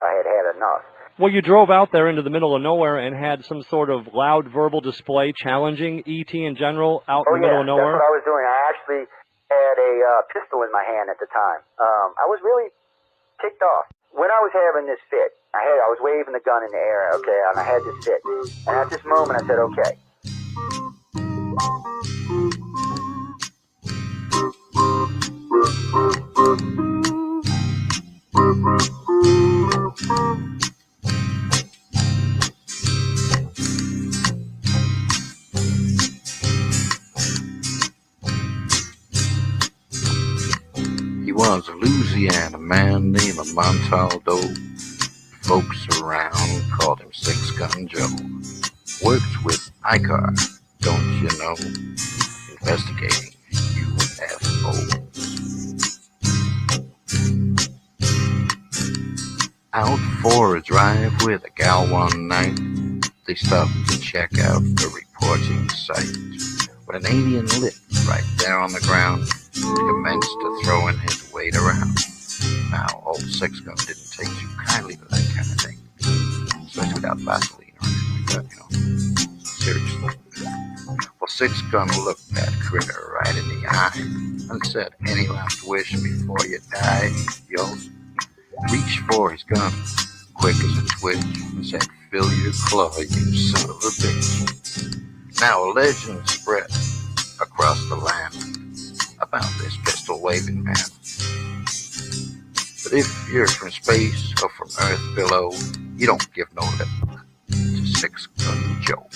I had had enough. Well, you drove out there into the middle of nowhere and had some sort of loud verbal display challenging ET in general out in the middle of nowhere? That's what I was doing. I actually had a pistol in my hand at the time. I was really ticked off. When I was having this fit, I was waving the gun in the air, okay, and I had this fit. And at this moment, I said, okay. He was a Louisiana man named Montaldo. Folks around called him Six Gun Joe. Worked with ICAR, don't you know? Investigating UFOs. Out for a drive with a gal one night, they stopped to check out the reporting site. When an alien lit right there on the ground, he commenced to throwing his weight around. Now, old Six Gun didn't take too kindly to that kind of thing, especially without Vaseline or anything like that, seriously. Well, Six Gun looked that critter right in the eye and said, "Any last wish before you die?" He yelled. Reached for his gun, quick as a twitch, and said, "Fill your claw, you son of a bitch." Now a legend spread across the land about this pistol-waving man. But if you're from space or from Earth below, you don't give no lip to Six Gun Joe.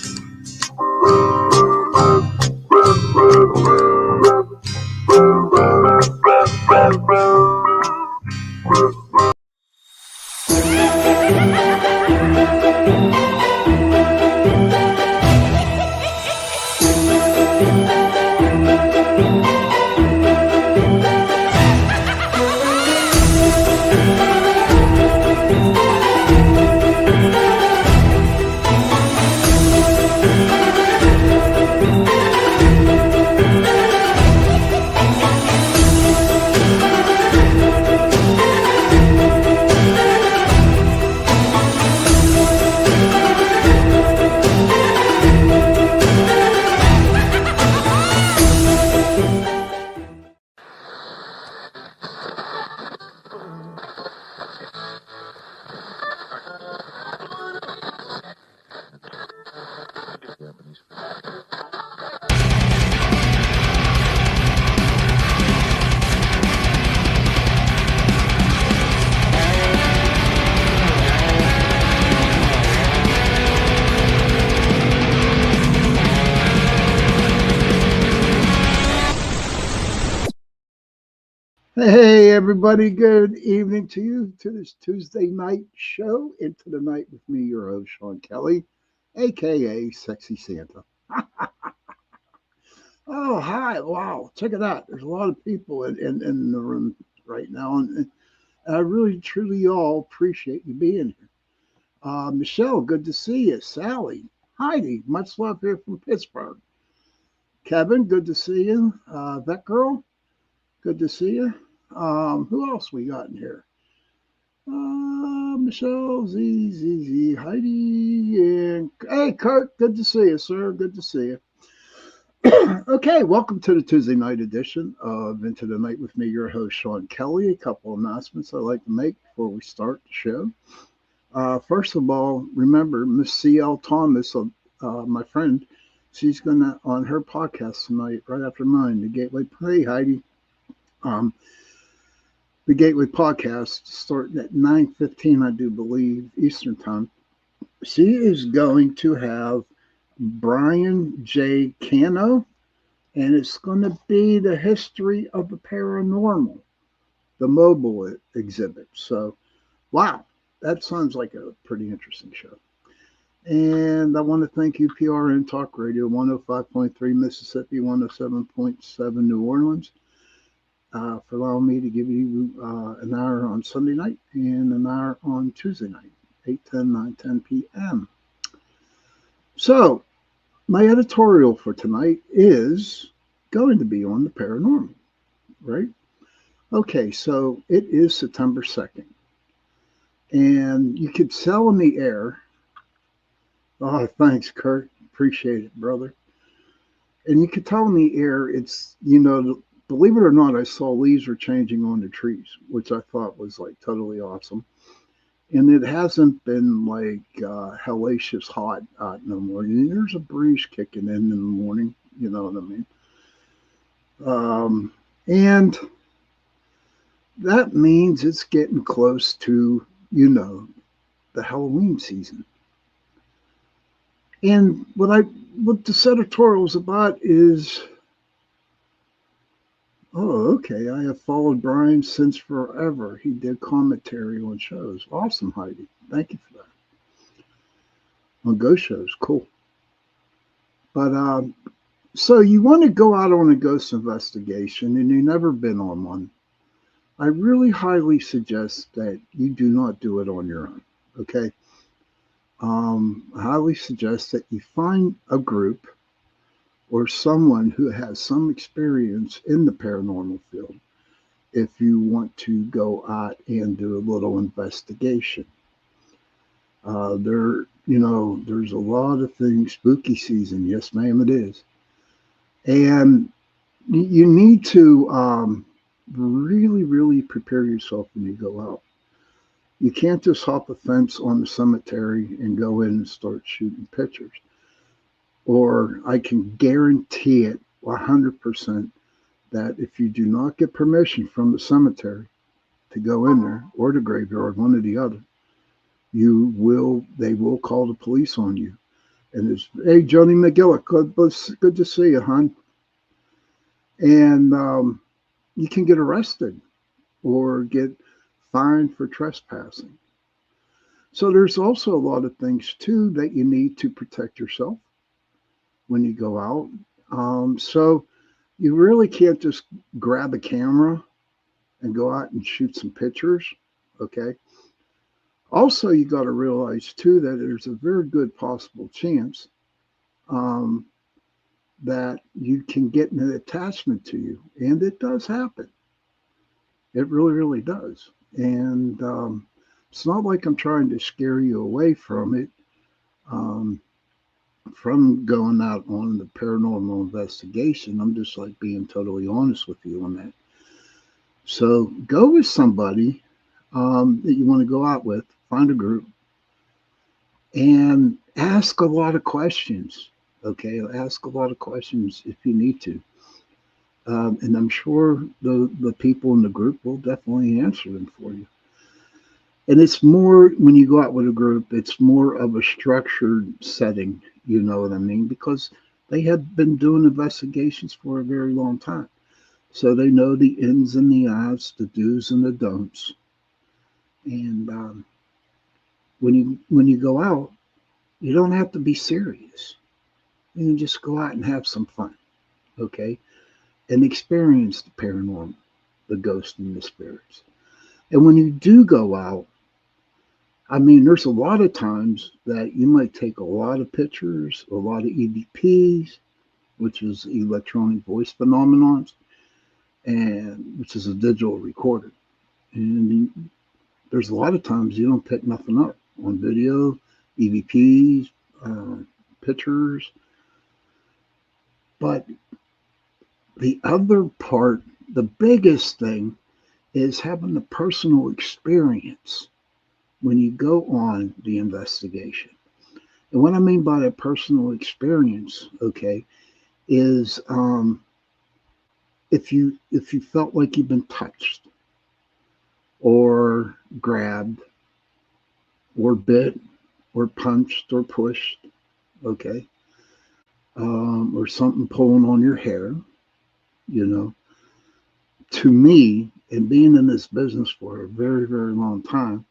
Hey, everybody. Good evening to you to this Tuesday night show, Into the Night with me, your host, Sean Kelly, a.k.a. Sexy Santa. Oh, hi. Wow. Check it out. There's a lot of people in the room right now, and I really, truly all appreciate you being here. Michelle, good to see you. Sally, Heidi, much love here from Pittsburgh. Kevin, good to see you. That girl, good to see you. Who else we got in here? Michelle, Z, Heidi, and hey, Kurt, good to see you, sir. Good to see you. Okay, welcome to the Tuesday night edition of Into the Night with me, your host, Sean Kelly. A couple of announcements I'd like to make before we start the show. First of all, remember Miss C.L. Thomas, my friend, she's gonna on her podcast tonight, right after mine, the Gateway. Hey, Heidi. The Gateway podcast starting at 9:15, I do believe, Eastern time. She is going to have Brian J. Cano, and it's going to be the history of the paranormal, the mobile exhibit. So, wow, that sounds like a pretty interesting show. And I want to thank UPRN Talk Radio, 105.3 Mississippi, 107.7 New Orleans. For allowing me to give you an hour on Sunday night and an hour on Tuesday night, 8:10, 9:10 p.m. So, my editorial for tonight is going to be on the paranormal, right? Okay, so it is September 2nd. and you could sell in the air. Oh, thanks, Kurt. Appreciate it, brother. And you could tell in the air, it's, believe it or not, I saw leaves were changing on the trees, which I thought was like totally awesome. And it hasn't been like hellacious hot no more. There's a breeze kicking in the morning, you know what I mean? And that means it's getting close to, the Halloween season. And what this editorial is about is, oh, okay, I have followed Brian since forever. He did commentary on shows. Awesome, Heidi. Thank you for that. On ghost shows, cool. But so you want to go out on a ghost investigation and you've never been on one. I really highly suggest that you do not do it on your own. Okay. I highly suggest that you find a group or someone who has some experience in the paranormal field if you want to go out and do a little investigation. There's a lot of things, spooky season. Yes, ma'am, it is. And you need to really, really prepare yourself when you go out. You can't just hop a fence on the cemetery and go in and start shooting pictures. Or I can guarantee it 100% that if you do not get permission from the cemetery to go in there or the graveyard, one or the other, they will call the police on you. And it's, hey, Joni McGillick, good to see you, hon. And you can get arrested or get fined for trespassing. So there's also a lot of things too that you need to protect yourself when you go out. So you really can't just grab a camera and go out and shoot some pictures. Okay. Also, you got to realize too that there's a very good possible chance that you can get an attachment to you, and it does happen. It really, really does. And it's not like I'm trying to scare you away from it, from going out on the paranormal investigation. I'm just like being totally honest with you on that. So go with somebody that you want to go out with, find a group, and ask a lot of questions. Okay, ask a lot of questions if you need to. And I'm sure the people in the group will definitely answer them for you. And it's more, when you go out with a group, it's more of a structured setting, you know what I mean? Because they have been doing investigations for a very long time. So they know the ins and the outs, the do's and the don'ts. And when you go out, you don't have to be serious. You can just go out and have some fun, okay? And experience the paranormal, the ghosts and the spirits. And when you do go out, I mean, there's a lot of times that you might take a lot of pictures, a lot of EVPs, which is electronic voice phenomenons, and which is a digital recorder. And there's a lot of times you don't pick nothing up on video, EVPs, pictures. But the other part, the biggest thing, is having the personal experience when you go on the investigation. And what I mean by a personal experience, okay, is if you felt like you've been touched or grabbed or bit or punched or pushed, okay, or something pulling on your hair, to me, and being in this business for a very, very long time,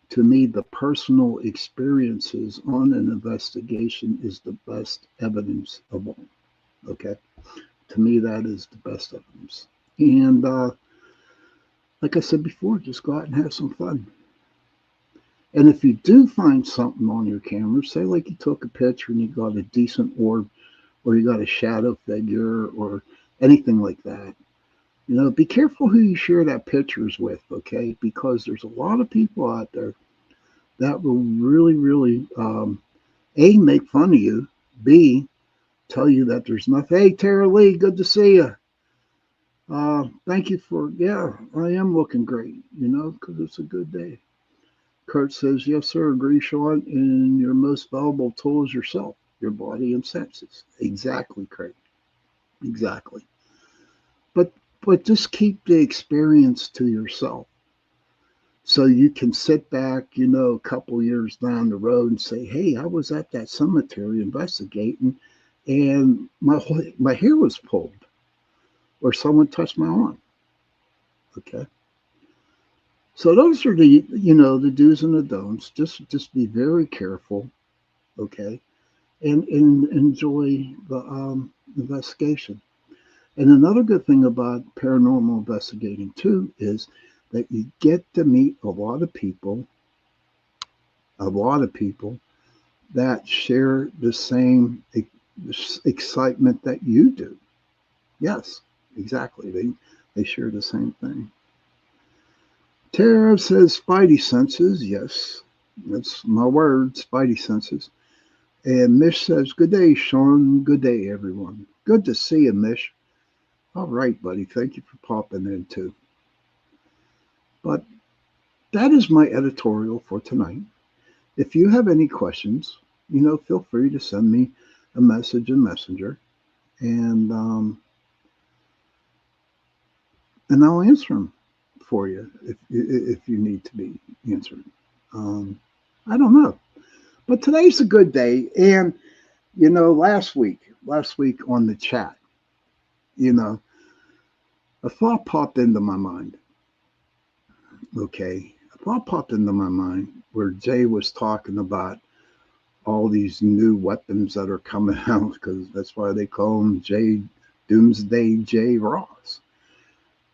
to me, the personal experiences on an investigation is the best evidence of all. Okay. To me, that is the best evidence. And like I said before, just go out and have some fun. And if you do find something on your camera, say like you took a picture and you got a decent orb, or you got a shadow figure, or anything like that, Be careful who you share that pictures with, okay? Because there's a lot of people out there that will really, really, A, make fun of you, B, tell you that there's nothing. Hey, Tara Lee, good to see you. Thank you for, yeah, I am looking great, because it's a good day. Kurt says, yes, sir, agree, Sean, and your most valuable tool is yourself, your body and senses. Exactly, Craig. Exactly. But just keep the experience to yourself. So you can sit back, a couple years down the road and say, hey, I was at that cemetery investigating and my hair was pulled or someone touched my arm. Okay. So those are the do's and the don'ts. Just be very careful. Okay. And enjoy the investigation. And another good thing about paranormal investigating too is that you get to meet a lot of people that share the same excitement that you do. Yes, exactly. They share the same thing. Tara says Spidey senses. Yes, that's my word, Spidey senses. And Mish says, good day, Sean. Good day, everyone. Good to see you, Mish. All right, buddy. Thank you for popping in, too. But that is my editorial for tonight. If you have any questions, feel free to send me a message in Messenger, and I'll answer them for you if you need to be answered. I don't know, but today's a good day, and last week on the chat, you know, a thought popped into my mind. Okay, a thought popped into my mind where Jay was talking about all these new weapons that are coming out because that's why they call him J Doomsday J Ross.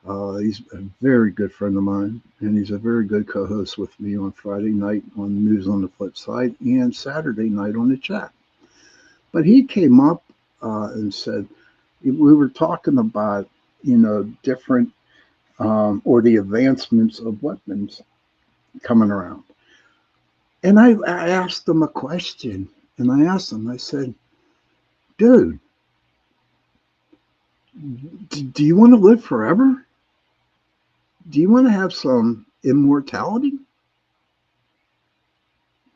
He's a very good friend of mine, and he's a very good co-host with me on Friday night on News on the Flip Side and Saturday night on the chat. But he came up and said we were talking about different or the advancements of weapons coming around, and I asked him a question, and I said, dude, do you want to live forever? Do you want to have some immortality?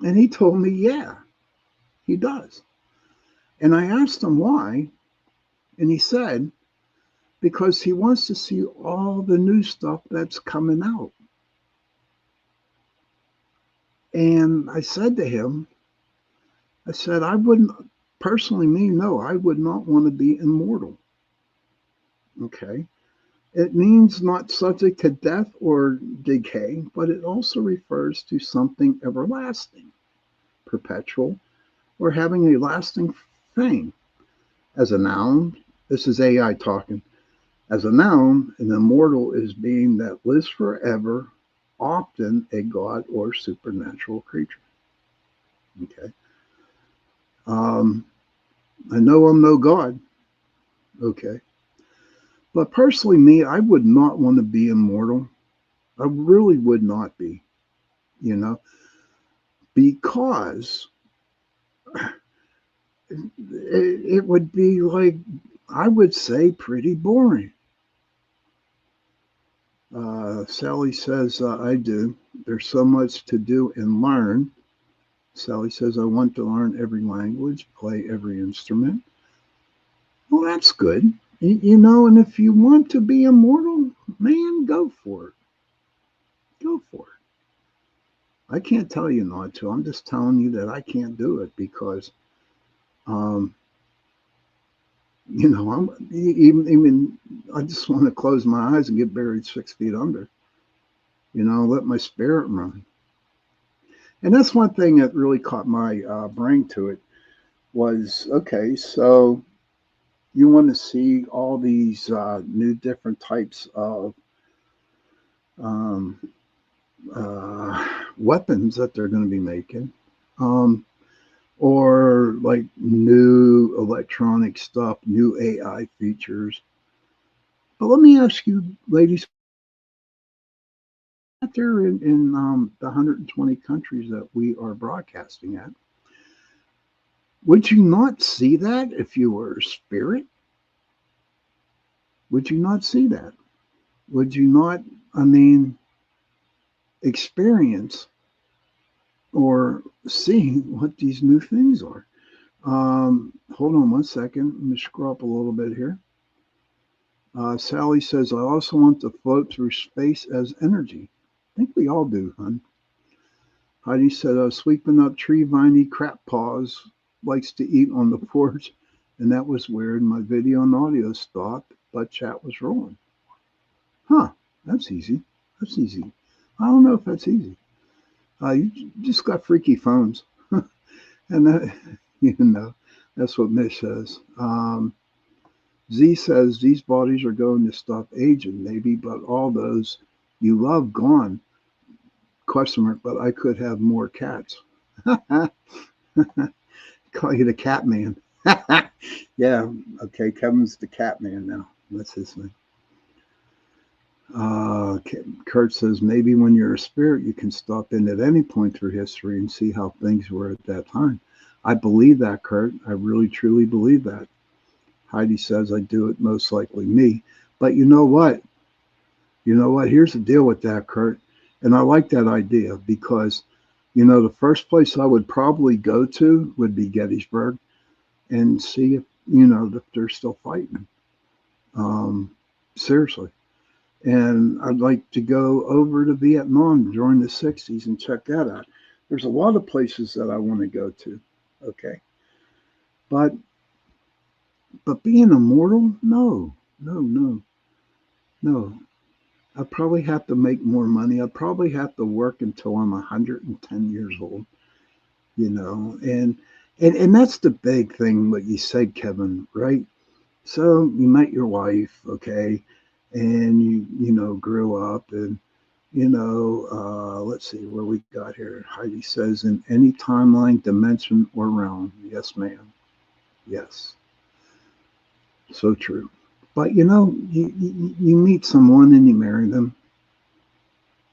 And he told me, yeah, he does. And I asked him why. And he said, because he wants to see all the new stuff that's coming out. And I said to him, I wouldn't, personally, no, I would not want to be immortal. Okay. It means not subject to death or decay, but it also refers to something everlasting, perpetual, or having a lasting fame. As a noun, this is AI talking. As a noun, an immortal is being that lives forever, often a god or supernatural creature. Okay. I know I'm no god. Okay. But personally, me, I would not want to be immortal. I really would not be, because it would be like, I would say, pretty boring. Sally says, I do. There's so much to do and learn. Sally says, I want to learn every language, play every instrument. Well, that's good. And if you want to be immortal, man, go for it. Go for it. I can't tell you not to. I'm just telling you that I can't do it because, I'm even I just want to close my eyes and get buried 6 feet under. Let my spirit run. And that's one thing that really caught my brain to it was, okay, so you want to see all these new different types of um, weapons that they're going to be making, or like new electronic stuff, new AI features. But let me ask you, ladies, out there in the 120 countries that we are broadcasting at, would you not see that if you were a spirit? Would you not see that? Would you not, I mean, experience or see what these new things are? Hold on one second. Let me scroll up a little bit here. Sally says, I also want to float through space as energy. I think we all do, hon. Heidi said, sweeping up tree viney crap paws, likes to eat on the porch. And that was weird. My video and audio stopped, but chat was rolling. Huh, that's easy. That's easy. I don't know if that's easy. You just got freaky phones. And that, that's what Mish says. Z says these bodies are going to stop aging, maybe, but all those you love gone. Question mark, but I could have more cats. Call you the cat man. Yeah, okay, Kevin's the cat man now. That's his name. Kurt says maybe when you're a spirit, you can stop in at any point through history and see how things were at that time. I believe that, Kurt. I really, truly believe that. Heidi says I do it most likely me. But you know what? You know what? Here's the deal with that, Kurt. And I like that idea because, the first place I would probably go to would be Gettysburg and see if they're still fighting. Seriously. And I'd like to go over to Vietnam during the 60s and check that out. There's a lot of places that I want to go to. Okay. But being immortal, no. I'd probably have to make more money. I'd probably have to work until I'm 110 years old, and that's the big thing, what you said, Kevin, right? So you met your wife, okay, and you grew up, and let's see where we got here. Heidi says, in any timeline, dimension, or realm. Yes, ma'am. Yes. So true. But you meet someone and you marry them,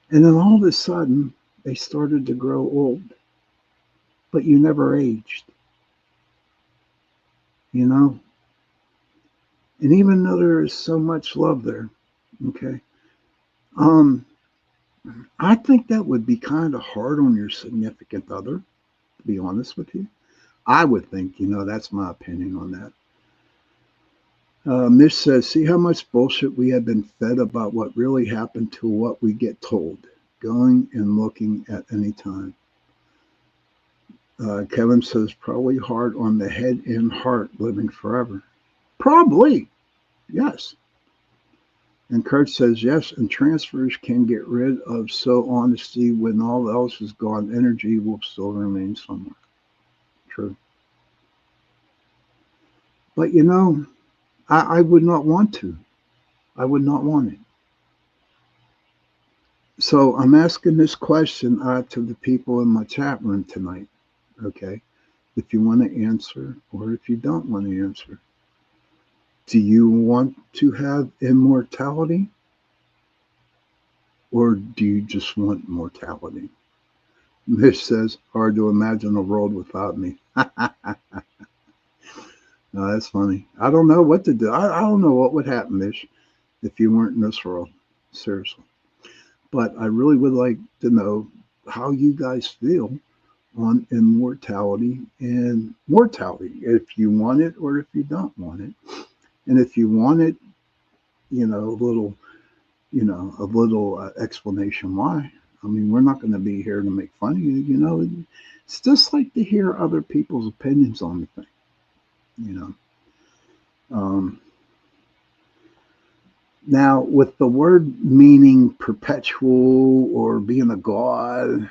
and then all of a sudden they started to grow old, but you never aged, And even though there is so much love there, okay, I think that would be kind of hard on your significant other, to be honest with you. I would think, that's my opinion on that. Mish says, see how much bullshit we have been fed about what really happened to what we get told, going and looking at any time. Kevin says, probably hard on the head and heart, living forever. Probably, yes. And Kurt says, yes, and transfers can get rid of so honesty when all else is gone. Energy will still remain somewhere. True. But I would not want to. I would not want it. So I'm asking this question to the people in my chat room tonight. Okay. If you want to answer or if you don't want to answer. Do you want to have immortality? Or do you just want mortality? Mish says, hard to imagine a world without me. No, that's funny. I don't know what to do. I don't know what would happen, Mish, if you weren't in this world. Seriously. But I really would like to know how you guys feel on immortality and mortality, if you want it or if you don't want it. And if you want it, a little explanation why. I mean, we're not going to be here to make fun of you, It's just like to hear other people's opinions on the thing, Now, with the word meaning perpetual or being a god,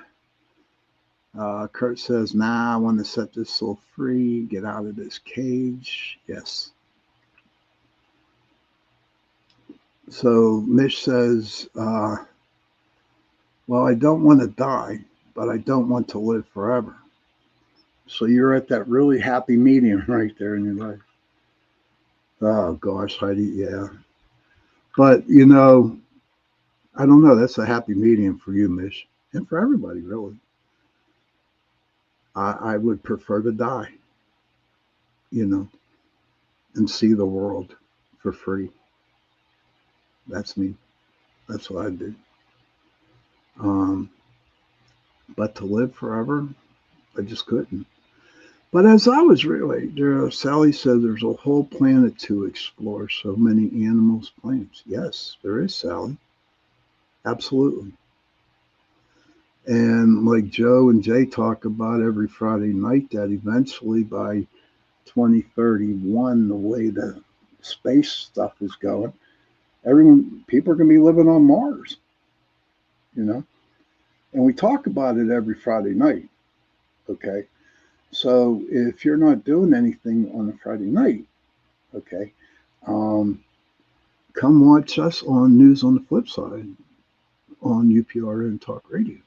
Kurt says, nah, I want to set this soul free, get out of this cage. Yes. So Mish says, well, I don't want to die, but I don't want to live forever. So you're at that really happy medium right there in your life. Oh, gosh, Heidi, yeah. But, you know, I don't know. That's a happy medium for you, Mish, and for everybody, really. I would prefer to die, you know, and see the world for free. That's me. That's what I do. Um, but to live forever, I just couldn't. But as I was really, Sally said there's a whole planet to explore. So many animals, plants. Yes, there is, Sally. Absolutely. And like Joe and Jay talk about every Friday night, that eventually by 2031, the way the space stuff is going, people are going to be living on Mars, you know. And we talk about it every Friday night. Okay, so if you're not doing anything on a Friday night, okay, um, come watch us on News on the Flip Side on UPRN Talk Radio,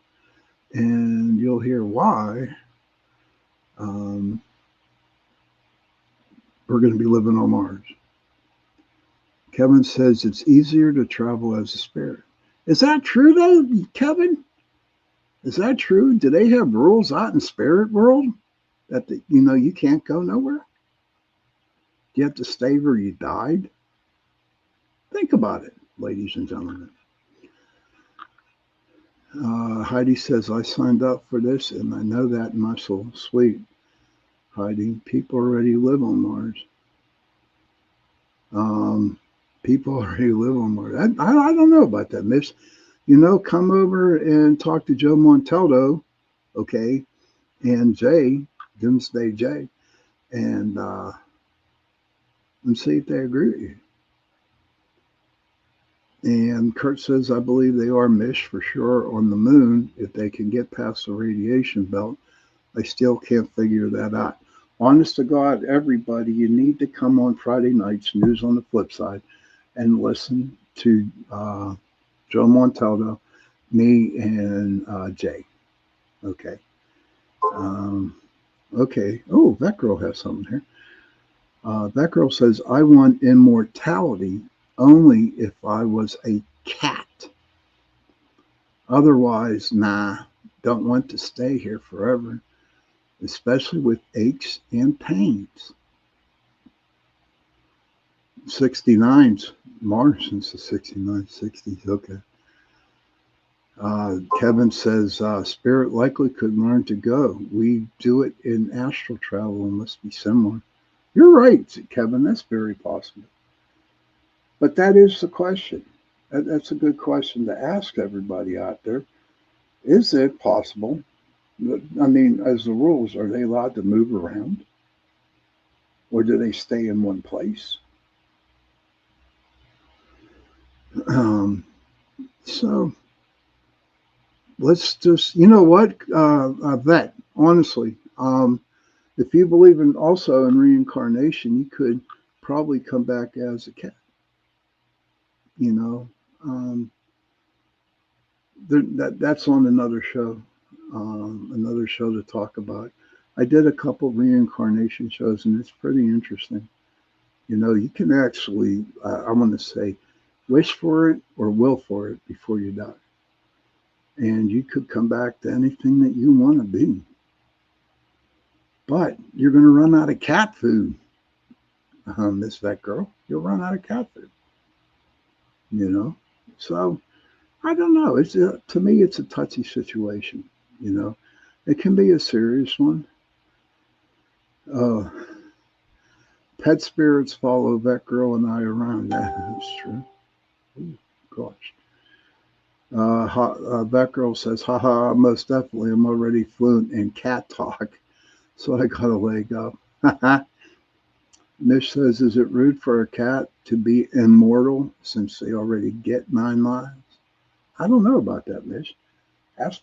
and you'll hear why um, we're going to be living on Mars. Kevin says it's easier to travel as a spirit. Is that true though, Kevin? Is that true? Do they have rules out in spirit world that you can't go nowhere? You have to stay where you died? Think about it, ladies and gentlemen. Heidi says, I signed up for this and I know that in my soul. Sweet. Heidi, people already live on Mars. People already live on Mars. I don't know about that, Miss. Come over and talk to Joe Montaldo, okay, and Jay, Doomsday Jay, and see if they agree with you. And Kurt says, I believe they are Mish for sure on the moon if they can get past the radiation belt. I still can't figure that out. Honest to God, everybody, you need to come on Friday nights, News on the Flip Side, and listen to Joe Montaldo, me, and Jay. Okay. Okay. Oh, that girl has something here. That girl says, I want immortality only if I was a cat. Otherwise, nah, don't want to stay here forever, especially with aches and pains. 69's Mars since the 69, 60s. Okay. Kevin says, spirit likely could learn to go. We do it in astral travel and must be similar. You're right, Kevin. That's very possible. But that is the question. That's a good question to ask everybody out there. Is it possible? I mean, as the rules, are they allowed to move around? Or do they stay in one place? So let's just, you know what, Vet, honestly, if you believe also in reincarnation, you could probably come back as a cat. Um, that's on another show to talk about. I did a couple reincarnation shows, and it's pretty interesting. You can actually, I want to say, wish for it or will for it before you die. And you could come back to anything that you want to be. But you're going to run out of cat food, Miss Vet Girl. You'll run out of cat food. So I don't know. To me, it's a touchy situation. It can be a serious one. Pet spirits follow Vet Girl and I around. That's true. Ooh, gosh. Vet Girl says, haha, most definitely. I'm already fluent in cat talk, so I got a leg up. Mish says, is it rude for a cat to be immortal since they already get 9 lives? I don't know about that, Mish. Ask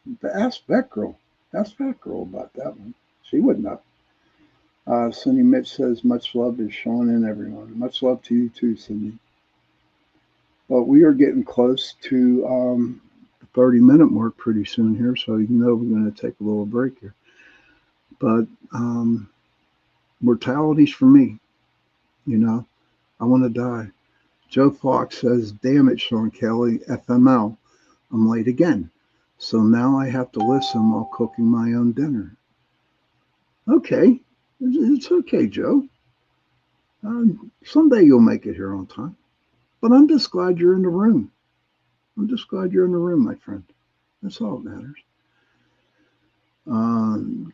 Vet Girl. Ask Vet Girl about that one. She would know. Cindy Mitch says, much love to Sean and everyone. Much love to you too, Cindy. But we are getting close to the 30-minute mark pretty soon here, so we're going to take a little break here. But mortality's for me. I want to die. Joe Fox says, damn it, Sean Kelly, FML. I'm late again. So now I have to listen while cooking my own dinner. Okay. It's okay, Joe. Someday you'll make it here on time. But I'm just glad you're in the room. I'm just glad you're in the room, my friend. That's all that matters.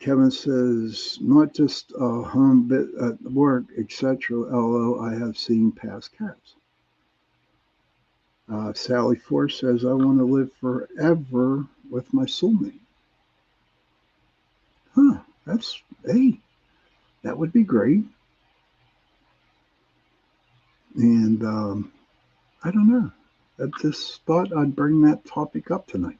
Kevin says, not just home, but at work, etc. Although I have seen past cats. Sally Force says, I want to live forever with my soulmate. Huh, hey, that would be great. And I don't know. I just thought I'd bring that topic up tonight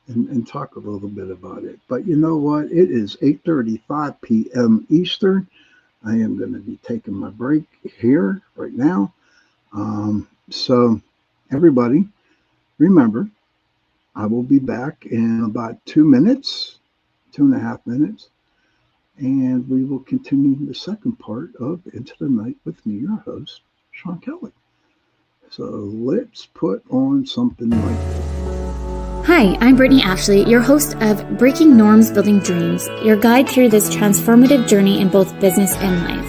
and talk a little bit about it. But you know what? It is 8:35 p.m. Eastern. I am going to be taking my break here right now. So everybody, remember, I will be back in about 2 minutes, 2.5 minutes, and we will continue the second part of Into the Night with me, your host, Sean Kelly. So let's put on something like this. Hi, I'm Brittany Ashley, your host of Breaking Norms, Building Dreams, your guide through this transformative journey in both business and life.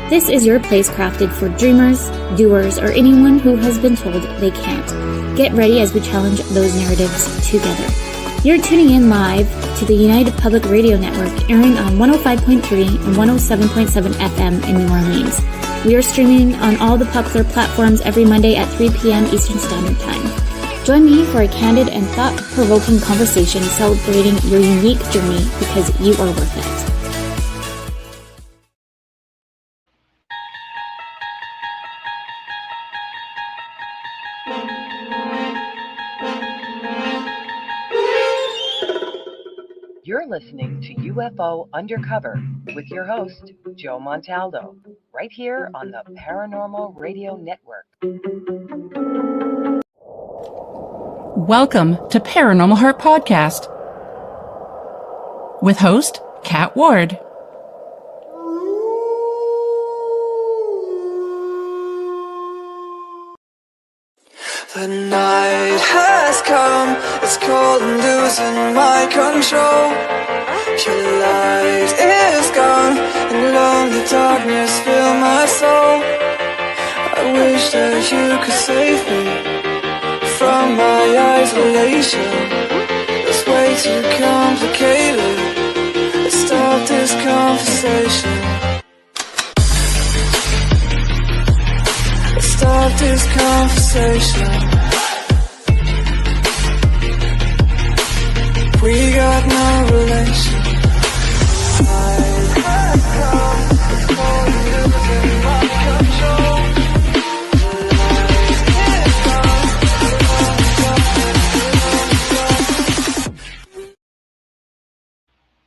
This is your place crafted for dreamers, doers, or anyone who has been told they can't. Get ready as we challenge those narratives together. You're tuning in live to the United Public Radio Network, airing on 105.3 and 107.7 FM in New Orleans. We are streaming on all the popular platforms every Monday at 3 p.m. Eastern Standard Time. Join me for a candid and thought-provoking conversation celebrating your unique journey because you are worth it. You're listening to UFO Undercover with your host, Joe Montaldo, right here on the Paranormal Radio Network. Welcome to Paranormal Heart Podcast with host Kat Ward. The night has come, it's cold and losing my control. Your light is gone, and lonely darkness fill my soul. I wish that you could save me from my isolation. It's way too complicated. Let's stop this conversation. Let's stop this conversation. We got no relation.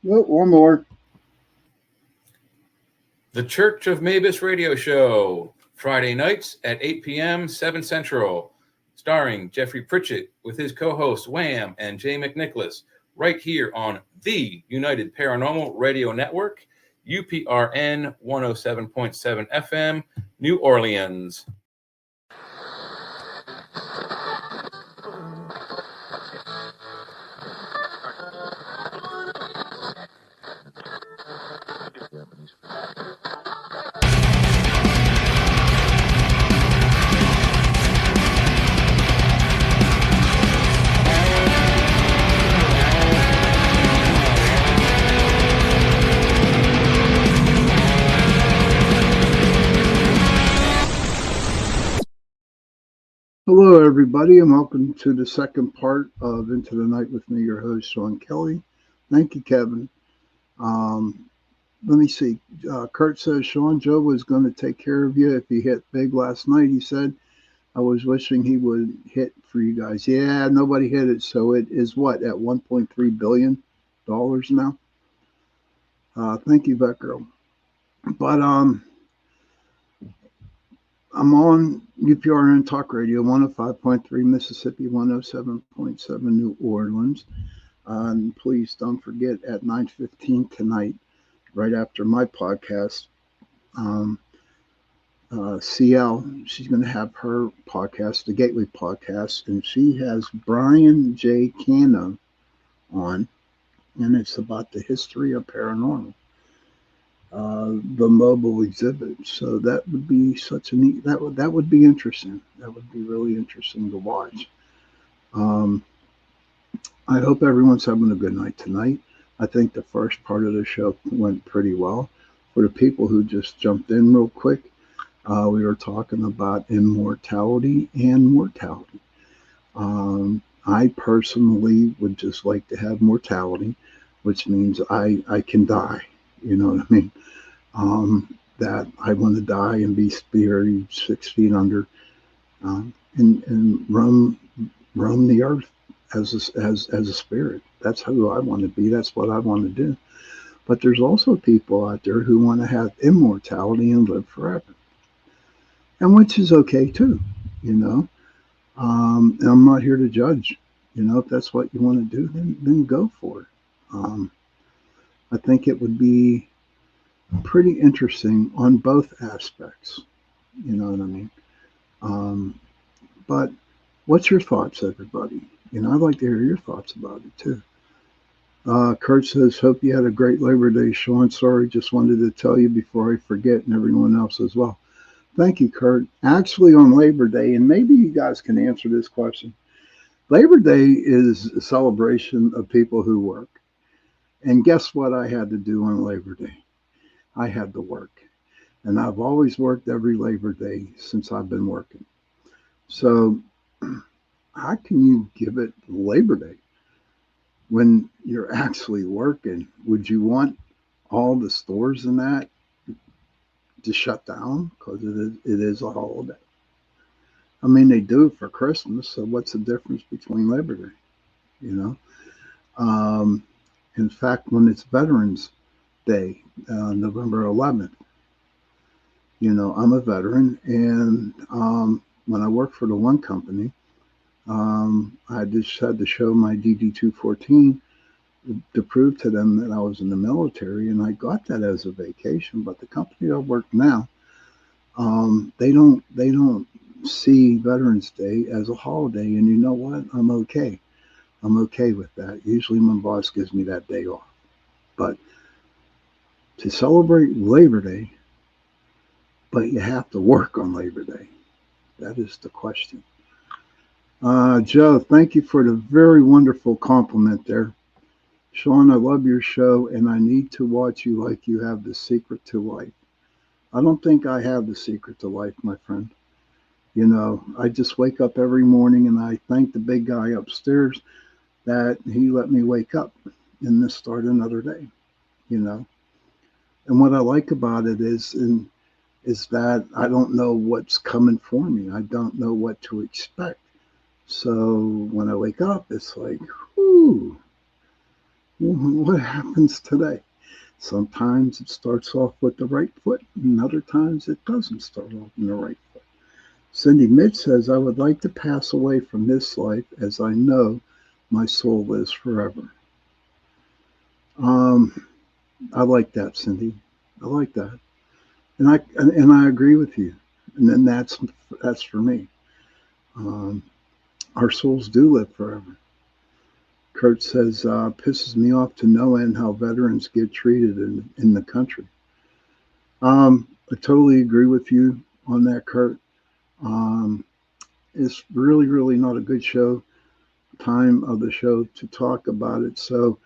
Well, one more. The Church of Mavis Radio Show, Friday nights at 8 p.m., 7 Central, starring Jeffrey Pritchett with his co-hosts Wham and Jay McNicholas, right here on the United Paranormal Radio Network, UPRN 107.7 FM, New Orleans. Hello, everybody, and welcome to the second part of Into the Night with me, your host, Sean Kelly. Thank you, Kevin. Let me see. Kurt says, Sean, Joe was going to take care of you if he hit big last night. He said, I was wishing he would hit for you guys. Yeah, nobody hit it, so it is what, at $1.3 billion now? Thank you, Vet Girl. But I'm on UPRN Talk Radio, 105.3 Mississippi, 107.7 New Orleans. And please don't forget at 9:15 tonight, right after my podcast, CL, she's going to have her podcast, the Gateway Podcast, and she has Brian J. Cano on, and it's about the history of paranormal, the mobile exhibit. So that would be such a neat. That would be interesting. That would be really interesting to watch. I hope everyone's having a good night tonight. I think the first part of the show went pretty well. For the people who just jumped in real quick, we were talking about immortality and mortality. I personally would just like to have mortality, which means I can die. You know what I mean? That I want to die and be buried 6 feet under, and roam the earth as a spirit. That's who I want to be. That's what I want to do. But there's also people out there who want to have immortality and live forever, and which is okay too, you know. And I'm not here to judge. You know, if that's what you want to do, then go for it. I think it would be pretty interesting on both aspects. You know what I mean? But what's your thoughts, everybody? You know, I'd like to hear your thoughts about it too. Kurt says, hope you had a great Labor Day, Sean. Sorry, just wanted to tell you before I forget, and everyone else as well. Thank you, Kurt. Actually, on Labor Day, and maybe you guys can answer this question. Labor Day is a celebration of people who work. And guess what I had to do on Labor Day? I had to work. And I've always worked every Labor Day since I've been working. So how can you give it Labor Day when you're actually working? Would you want all the stores in that to shut down because it is a holiday? I mean, they do it for Christmas, so what's the difference between Labor Day? You know, in fact, when it's Veterans Day, November 11th, you know, I'm a veteran, and when I worked for the one company, I just had to show my DD-214 to prove to them that I was in the military, and I got that as a vacation. But the company I work now, they don't see Veterans Day as a holiday, and you know what? I'm okay. I'm okay with that. Usually my boss gives me that day off. But to celebrate Labor Day, but you have to work on Labor Day. That is the question. Joe, thank you for the very wonderful compliment there. Sean, I love your show, and I need to watch you like you have the secret to life. I don't think I have the secret to life, my friend. You know, I just wake up every morning and I thank the big guy upstairs that he let me wake up and this start another day, you know. And what I like about it is that I don't know what's coming for me. I don't know what to expect. So when I wake up, it's like, whoo, what happens today? Sometimes it starts off with the right foot, and other times it doesn't start off in the right foot. Cindy Mitch says, I would like to pass away from this life as I know my soul lives forever. I like that, Cindy. I like that. And I agree with you. And then that's for me. Our souls do live forever. Kurt says, pisses me off to no end how veterans get treated in the country. I totally agree with you on that, Kurt. It's really, really not a good time of the show to talk about it. So,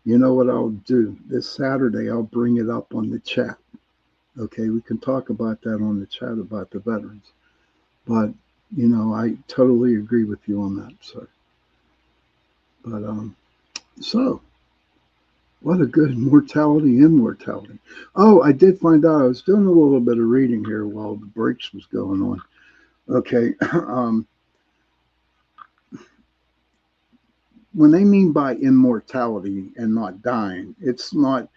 you know what I'll do? This Saturday, I'll bring it up on the chat. Okay, we can talk about that on the chat about the veterans. But, you know, I totally agree with you on that, sir. But, so, what a good immortality. Oh, I did find out, I was doing a little bit of reading here while the breaks was going on. Okay, when they mean by immortality and not dying, it's not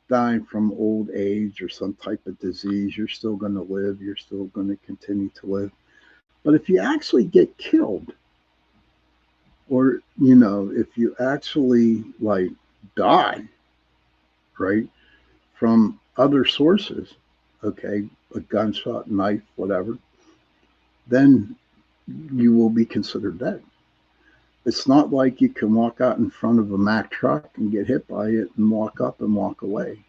dying from old age or some type of disease. You're still going to live. You're still going to continue to live. But if you actually get killed, or, you know, if you actually like die, right, from other sources, okay, a gunshot, knife, whatever, then you will be considered dead. It's not like you can walk out in front of a Mack truck and get hit by it and walk up and walk away.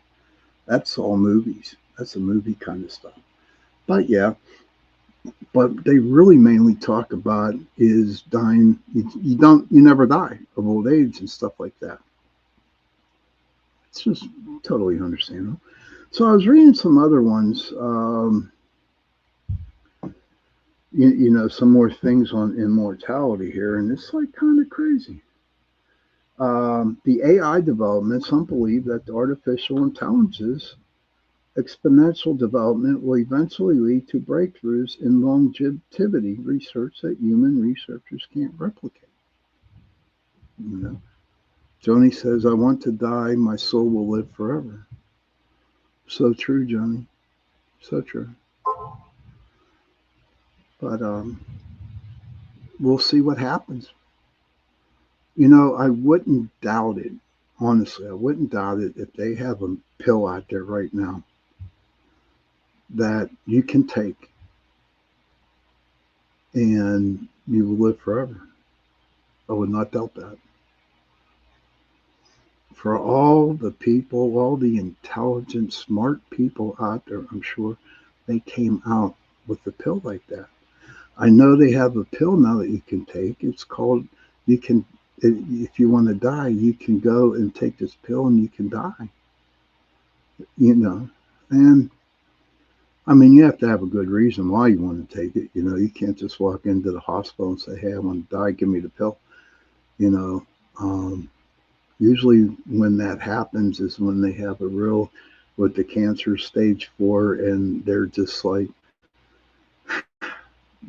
That's all movies. That's a movie kind of stuff. But yeah, but they really mainly talk about is dying. You never die of old age and stuff like that. It's just totally understandable. So I was reading some other ones. Some more things on immortality here, and it's like kind of crazy. The AI development, some believe that the artificial intelligence's exponential development will eventually lead to breakthroughs in longevity research that human researchers can't replicate. You know, Joni says, "I want to die, my soul will live forever." So true, Joni. So true. But we'll see what happens. I wouldn't doubt it. Honestly, I wouldn't doubt it if they have a pill out there right now that you can take and you will live forever. I would not doubt that. For all the people, all the intelligent, smart people out there, I'm sure they came out with a pill like that. I know they have a pill now that you can take. It's called, if you want to die, you can go and take this pill and you can die. And I mean, you have to have a good reason why you want to take it. You can't just walk into the hospital and say, "Hey, I want to die. Give me the pill." Usually when that happens is when they have a real, with the cancer stage 4, and they're just like,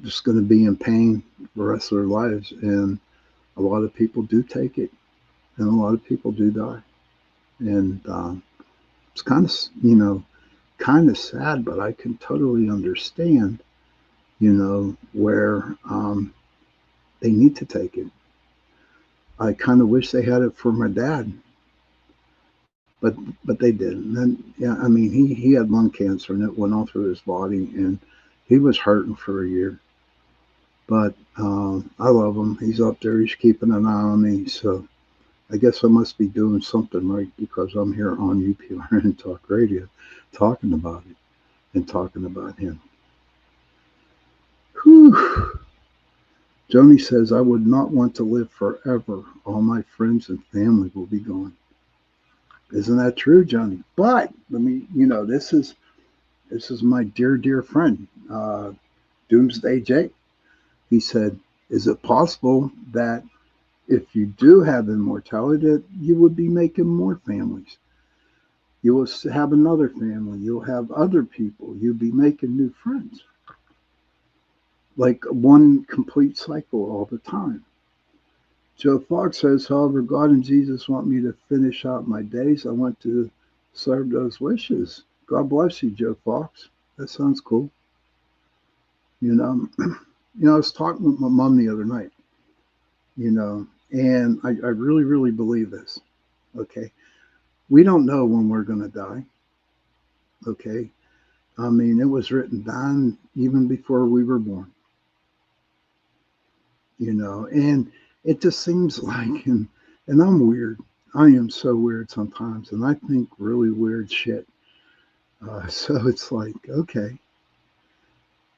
just going to be in pain the rest of their lives. And a lot of people do take it, and a lot of people do die. And it's kind of sad, but I can totally understand, where they need to take it. I kind of wish they had it for my dad, but they didn't. And yeah, I mean, he had lung cancer, and it went all through his body, and he was hurting for a year. But I love him. He's up there. He's keeping an eye on me. So I guess I must be doing something right, because I'm here on UPR and Talk Radio talking about it and talking about him. Whew. Joni says, "I would not want to live forever. All my friends and family will be gone." Isn't that true, Joni? But let me, this is my dear friend, Doomsday Jay. He said, "Is it possible that if you do have immortality, that you would be making more families? You will have another family. You'll have other people. You'll be making new friends. Like one complete cycle all the time." Joe Fox says, "However, God and Jesus want me to finish out my days. I want to serve those wishes." God bless you, Joe Fox. That sounds cool. I was talking with my mom the other night, and I really, really believe this. Okay. We don't know when we're going to die. Okay. I mean, it was written down even before we were born, and it just seems like, and I'm weird. I am so weird sometimes, and I think really weird shit. So it's like, okay.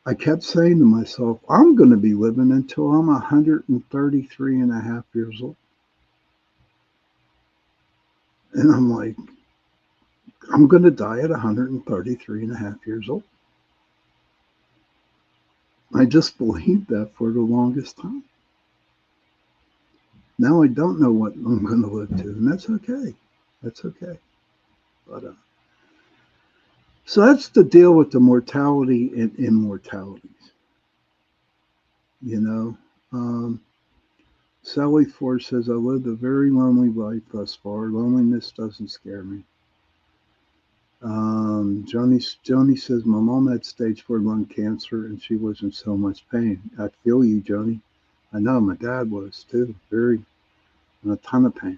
I kept saying to myself, I'm going to be living until I'm 133 and a half years old. And I'm like, I'm going to die at 133 and a half years old. I just believed that for the longest time. Now I don't know what I'm going to live to, and that's okay. That's okay. But so that's the deal with the mortality and immortalities. Sally Ford says, "I lived a very lonely life thus far. Loneliness doesn't scare me." Joni says, "My mom had stage 4 lung cancer, and she was in so much pain." I feel you, Joni. I know my dad was too, very in a ton of pain.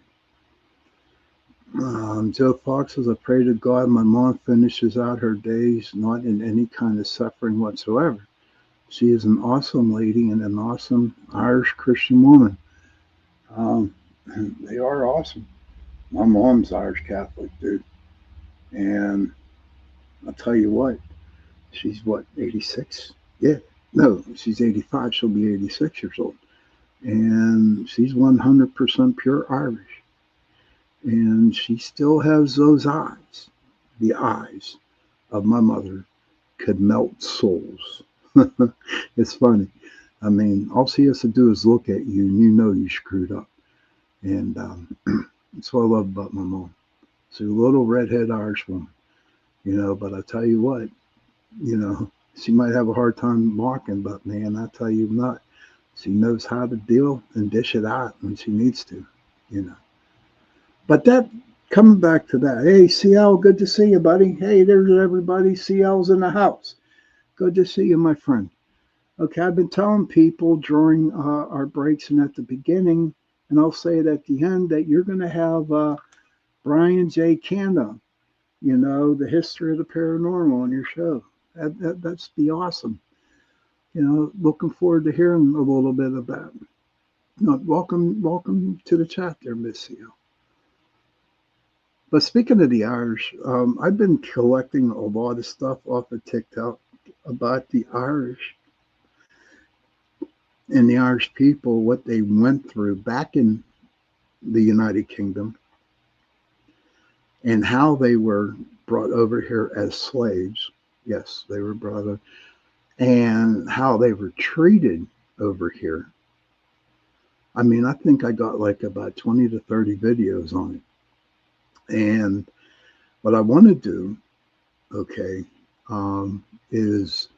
Joe Fox says, I pray to God my mom finishes out her days not in any kind of suffering whatsoever. She is an awesome lady and an awesome Irish Christian woman. Um, they are awesome. My mom's Irish Catholic, dude. And I'll tell you what, she's what, 86? Yeah. No, she's 85. She'll be 86 years old. And she's 100% pure Irish. And she still has those eyes. The eyes of my mother could melt souls. It's funny. I mean, all she has to do is look at you and you know you screwed up. And that's what I love about my mom. She's a little redhead Irish woman, but I tell you what, she might have a hard time walking, but man, I tell you not. She knows how to deal and dish it out when she needs to, you know. But that, coming back to that, hey, CL, good to see you, buddy. Hey, there's everybody. CL's in the house. Good to see you, my friend. Okay, I've been telling people during our breaks and at the beginning, and I'll say it at the end, that you're going to have Brian J. Cando, the history of the paranormal on your show. That's be awesome. Looking forward to hearing a little bit of that. Welcome to the chat there, Miss CL. But speaking of the Irish, I've been collecting a lot of stuff off of TikTok about the Irish and the Irish people, what they went through back in the United Kingdom, and how they were brought over here as slaves. Yes, they were brought over, and how they were treated over here. I mean, I think I got like about 20 to 30 videos on it. And what I want to do, okay, is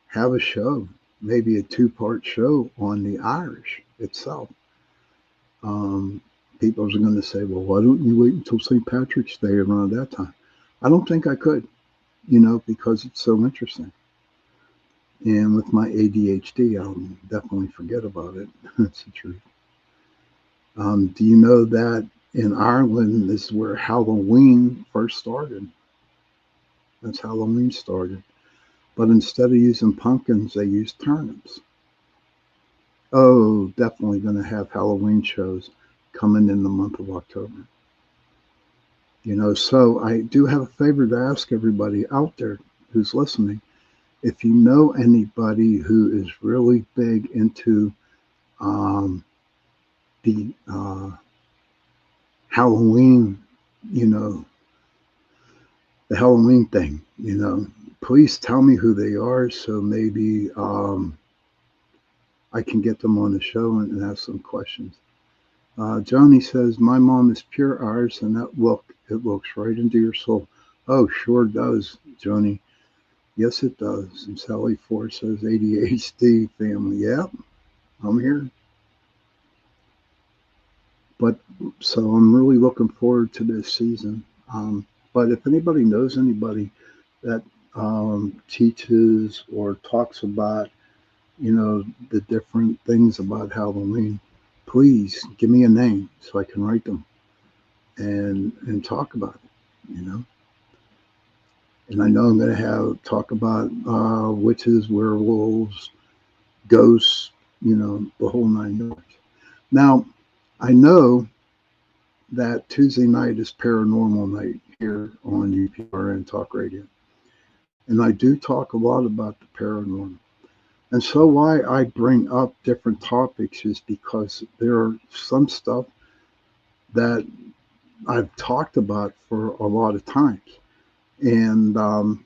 have a show, maybe a 2-part show on the Irish itself. People are going to say, well, why don't you wait until St. Patrick's Day around that time? I don't think I could, because it's so interesting. And with my ADHD, I'll definitely forget about it. That's the truth. Do you know that in Ireland, this is where Halloween first started? That's Halloween started. But instead of using pumpkins, they used turnips. Oh, definitely going to have Halloween shows coming in the month of October. So I do have a favor to ask everybody out there who's listening. If you know anybody who is really big into the Halloween, the Halloween thing, please tell me who they are so maybe I can get them on the show and ask some questions. Johnny says, my mom is pure Irish, and it looks right into your soul. Oh, sure does, Johnny. Yes, it does. And Sally Ford says, ADHD family. Yep, I'm here. But so I'm really looking forward to this season. But if anybody knows anybody that teaches or talks about, the different things about Halloween, please give me a name so I can write them and talk about it, And I know I'm going to talk about witches, werewolves, ghosts, the whole 9 yards. Now, I know that Tuesday night is paranormal night here on UPRN Talk Radio. And I do talk a lot about the paranormal. And so why I bring up different topics is because there are some stuff that I've talked about for a lot of times. And I'm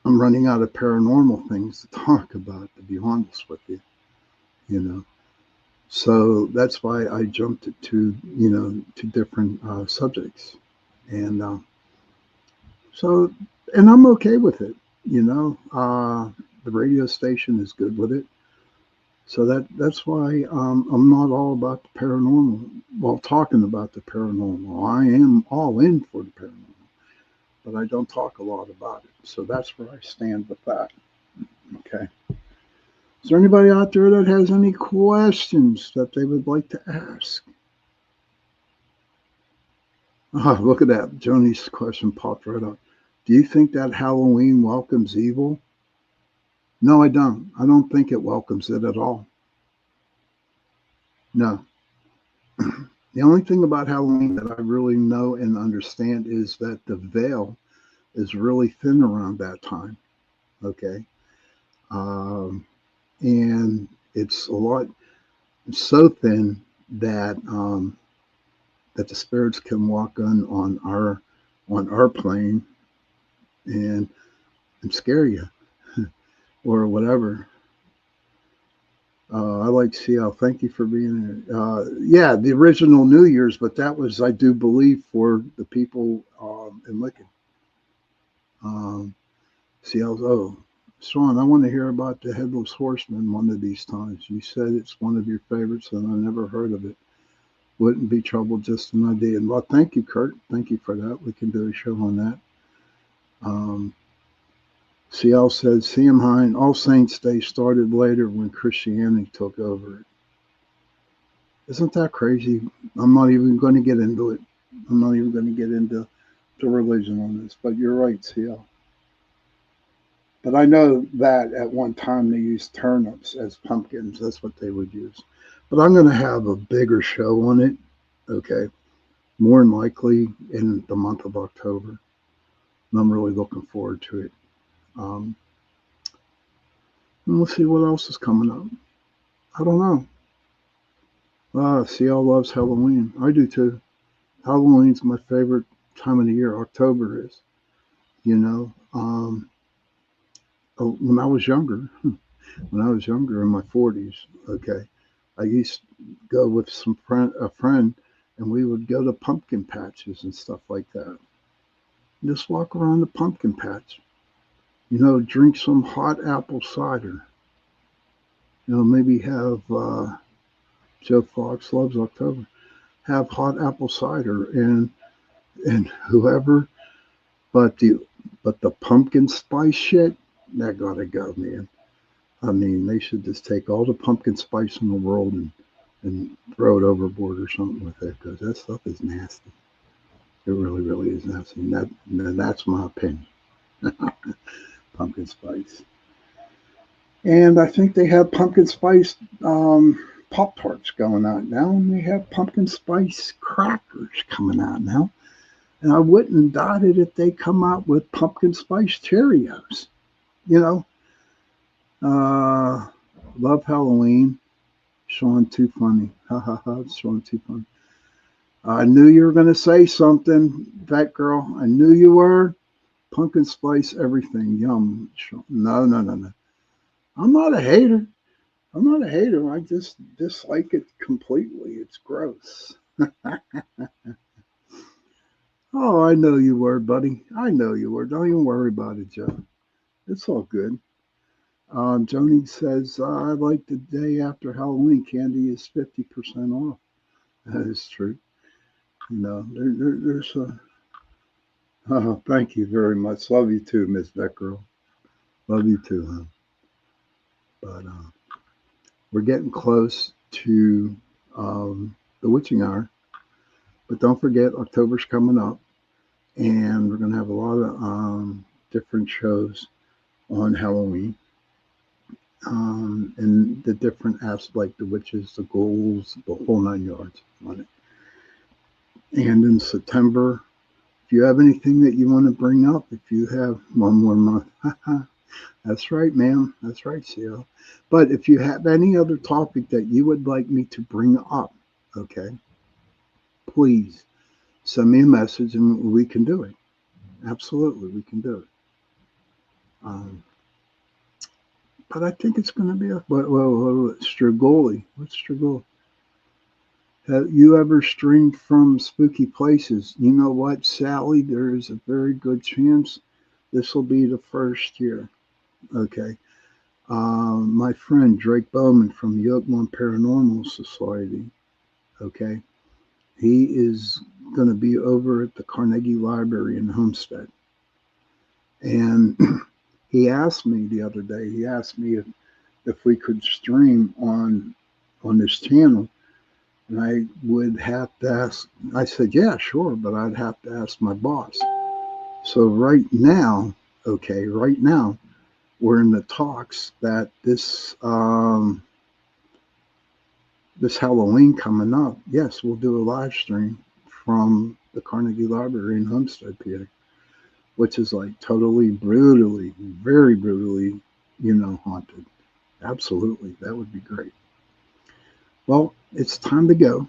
running out of paranormal things to talk about, to be honest with you, So that's why I jumped to different subjects. And and I'm okay with it, the radio station is good with it. So that's why I'm not all about the paranormal. Well, talking about the paranormal, I am all in for the paranormal, but I don't talk a lot about it. So that's where I stand with that. Okay. Is there anybody out there that has any questions that they would like to ask? Oh, look at that. Joni's question popped right up. Do you think that Halloween welcomes evil? No, I don't. I don't think it welcomes it at all. No. The only thing about Halloween that I really know and understand is that the veil is really thin around that time. Okay. Um, and it's a lot, it's so thin that that the spirits can walk on our plane and scare you or whatever. I like CL. Thank you for being here. Yeah, the original New Year's, but that was, I do believe, for the people in Lincoln. CL's, oh, Sean, I want to hear about the Headless Horseman one of these times. You said it's one of your favorites, and I never heard of it. Wouldn't be trouble, just an idea. Well, thank you, Kurt. Thank you for that. We can do a show on that. CL said, CM Hine, All Saints Day started later when Christianity took over. Isn't that crazy? I'm not even going to get into it. I'm not even going to get into the religion on this, but you're right, CL. But I know that at one time they used turnips as pumpkins. That's what they would use. But I'm going to have a bigger show on it, okay? More than likely in the month of October. And I'm really looking forward to it. And we'll see what else is coming up. I don't know. CL loves Halloween. I do too. Halloween's my favorite time of the year. October is, you know. When I was younger, in my 40s, okay, I used to go with a friend, and we would go to pumpkin patches and stuff like that. Just walk around the pumpkin patch, drink some hot apple cider. Maybe have Joe Fox loves October. Have hot apple cider and whoever, but the pumpkin spice shit that gotta go, man. I mean, they should just take all the pumpkin spice in the world and throw it overboard or something with it, because that stuff is nasty. It really, really is nasty. And that's my opinion. Pumpkin spice. And I think they have pumpkin spice Pop Tarts going out now, and they have pumpkin spice crackers coming out now. And I wouldn't doubt it if they come out with pumpkin spice Cheerios. Love Halloween. Sean, too funny. Ha ha ha. Sean, too funny. I knew you were going to say something, that girl. I knew you were. Pumpkin spice everything. Yum. Sean. No. I'm not a hater. I just dislike it completely. It's gross. Oh, I know you were, buddy. I know you were. Don't even worry about it, Joe. It's all good. Joni says, I like the day after Halloween. Candy is 50% off. That is true. There's a. Oh, thank you very much. Love you too, Miss Becker. Love you too, huh? But we're getting close to the witching hour. But don't forget, October's coming up, and we're going to have a lot of different shows on Halloween. And the different aspects, like the witches, the ghouls, the whole 9 yards on it. And in September, if you have anything that you want to bring up, if you have one more month, that's right, ma'am. That's right, CL. But if you have any other topic that you would like me to bring up, okay, please send me a message and we can do it. Absolutely, we can do it. But I think it's going to be Strigoli. What's Strigoli? Have you ever streamed from spooky places? You know what, Sally? There is a very good chance this will be the first year. Okay. My friend Drake Bowman from the Oakmont Paranormal Society. Okay. He is going to be over at the Carnegie Library in Homestead. And he asked me the other day, if we could stream on this channel And I would have to ask, I said, yeah, sure, but I'd have to ask my boss. So right now, we're in the talks that this Halloween coming up, yes, we'll do a live stream from the Carnegie Library in Homestead, PA, which is like totally brutally, very brutally, haunted. Absolutely. That would be great. Well, it's time to go.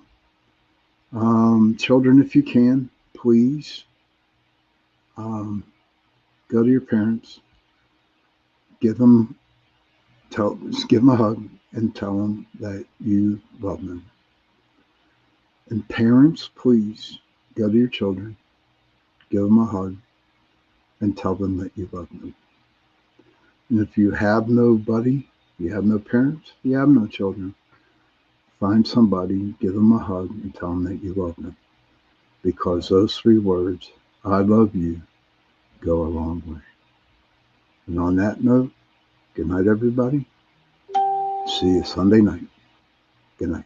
Children, if you can, please go to your parents, just give them a hug and tell them that you love them. And parents, please go to your children, give them a hug, and tell them that you love them. And if you have nobody, you have no parents, you have no children, find somebody, give them a hug, and tell them that you love them. Because those 3 words, I love you, go a long way. And on that note, good night, everybody. See you Sunday night. Good night.